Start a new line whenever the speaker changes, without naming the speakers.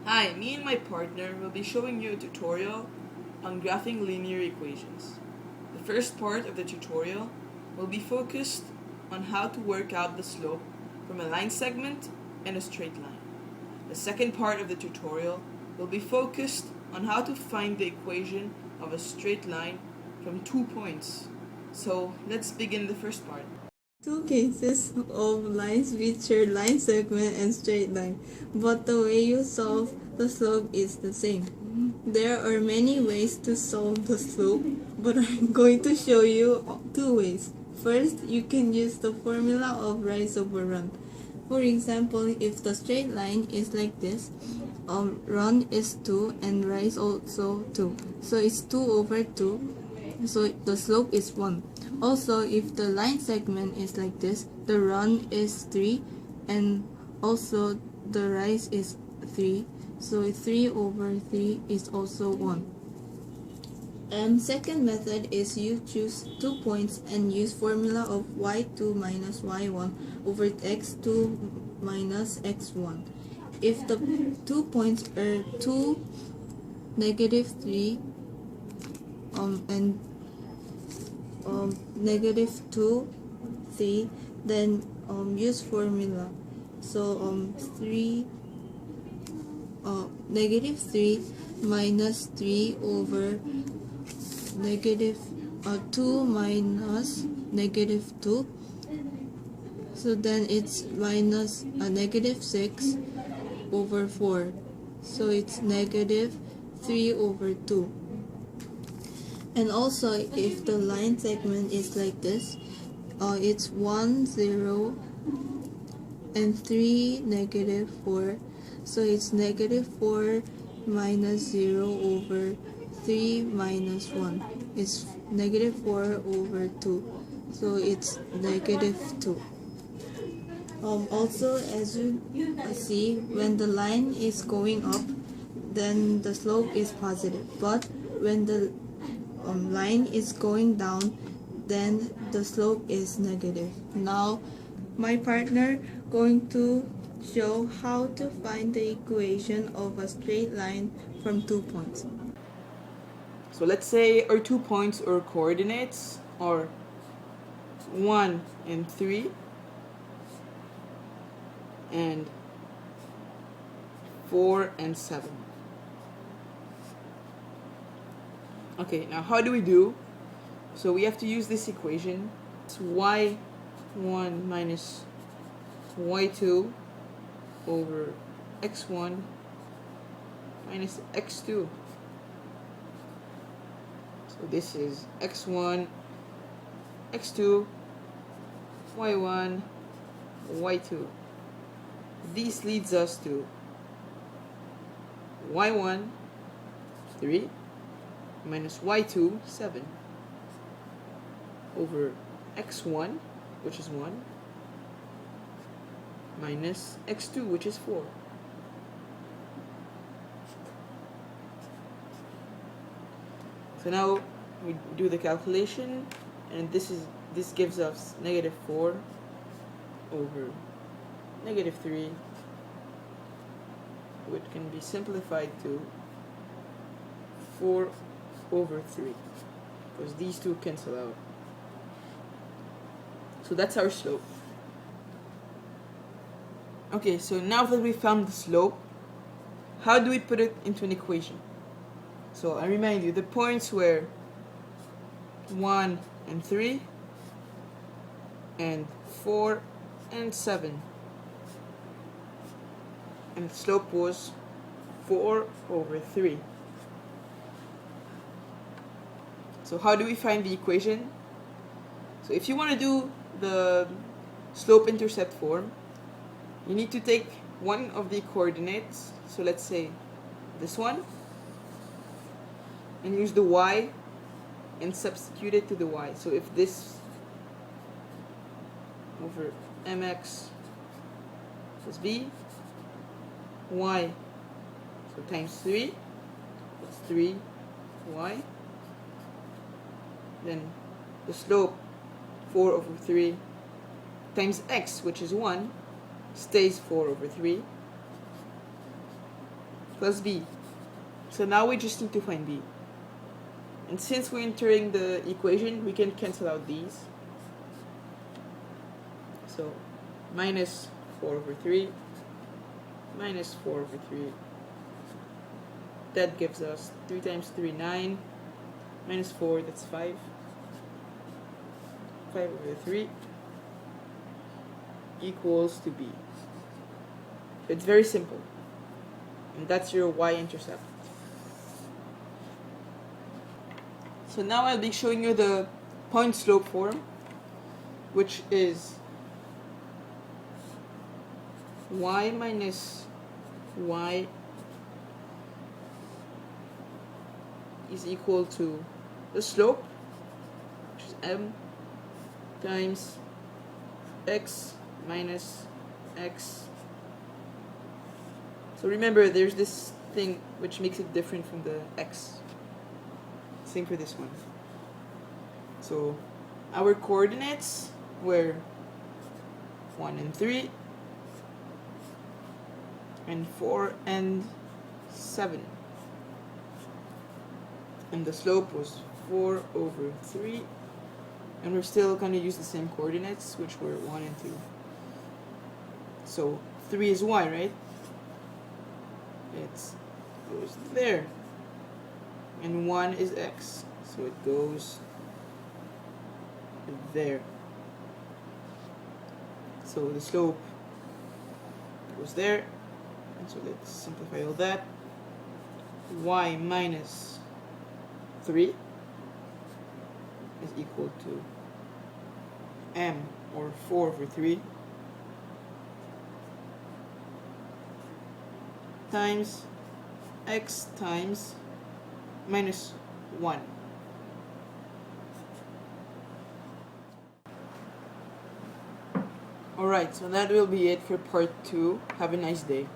Hi, me and my partner will be showing you a tutorial on graphing linear equations. The first part of the tutorial will be focused on how to work out the slope from a line segment and a straight line. The second part of the tutorial will be focused on how to find the equation of a straight line from 2 points. So let's begin the first part.
Two cases of lines which share line segment and straight line, but the way you solve the slope is the same. There are many ways to solve the slope, but I'm going to show you two ways. First, you can use the formula of rise over run. For example, if the straight line is like this, run is 2 and rise also 2. So it's 2 over 2. So the slope is 1. Also, if the line segment is like this, the run is 3 and also the rise is 3. So 3 over 3 is also 1. And second method is you choose 2 points and use formula of y2 minus y1 over x2 minus x1. If the 2 points are 2, -3, and -2, 3, then use formula. So 3 -3 minus 3 over -2 minus -2. So then it's minus -6 over 4. So it's -3 over 2. And also, if the line segment is like this, it's 1, 0, and 3, -4. So it's -4 minus 0 over 3 minus 1. It's -4 over 2. So it's -2. Also, as you see, when the line is going up, then the slope is positive. But when the line is going down, then the slope is negative. Now, my partner going to show how to find the equation of a straight line from 2 points.
So let's say our 2 points or coordinates are 1 and 3 and 4 and 7. Okay, now how do we do? So we have to use this equation. It's y1 minus y2 over x1 minus x2. So this is x1, x2, y1, y2. This leads us to y1, 3, minus y2, 7, over x1, which is 1, minus x2, which is 4. So now we do the calculation, and this gives us -4 over -3, which can be simplified to 4 over 3, because these two cancel out. So that's our slope. Okay, so now that we found the slope, how do we put it into an equation? So I remind you, the points were 1 and 3 and 4 and 7, and the slope was 4 over 3. So how do we find the equation? So if you want to do the slope-intercept form, you need to take one of the coordinates, so let's say this one, and use the y and substitute it to the y. So if this over mx plus b, y, so times 3, that's 3y, then the slope 4 over 3 times x, which is 1, stays 4 over 3, plus b. So now we just need to find b. And since we're entering the equation, we can cancel out these. So minus 4 over 3, minus 4 over 3. That gives us 3 times 3, 9. Minus 4, that's 5. 5 over 3 equals to b. It's very simple. And that's your y-intercept. So now I'll be showing you the point-slope form, which is y minus y is equal to the slope, which is m, times x minus x. So remember, there's this thing which makes it different from the x. Same for this one. So our coordinates were 1 and 3, and 4 and 7. And the slope was 4 over 3. And we're still going to use the same coordinates, which were 1 and 2. So 3 is y, right? It goes there. And 1 is x. So it goes there. So the slope goes there. And so let's simplify all that. Y minus 3 is equal to m, or 4 over 3, times x times minus 1. Alright, so that will be it for part 2. Have a nice day.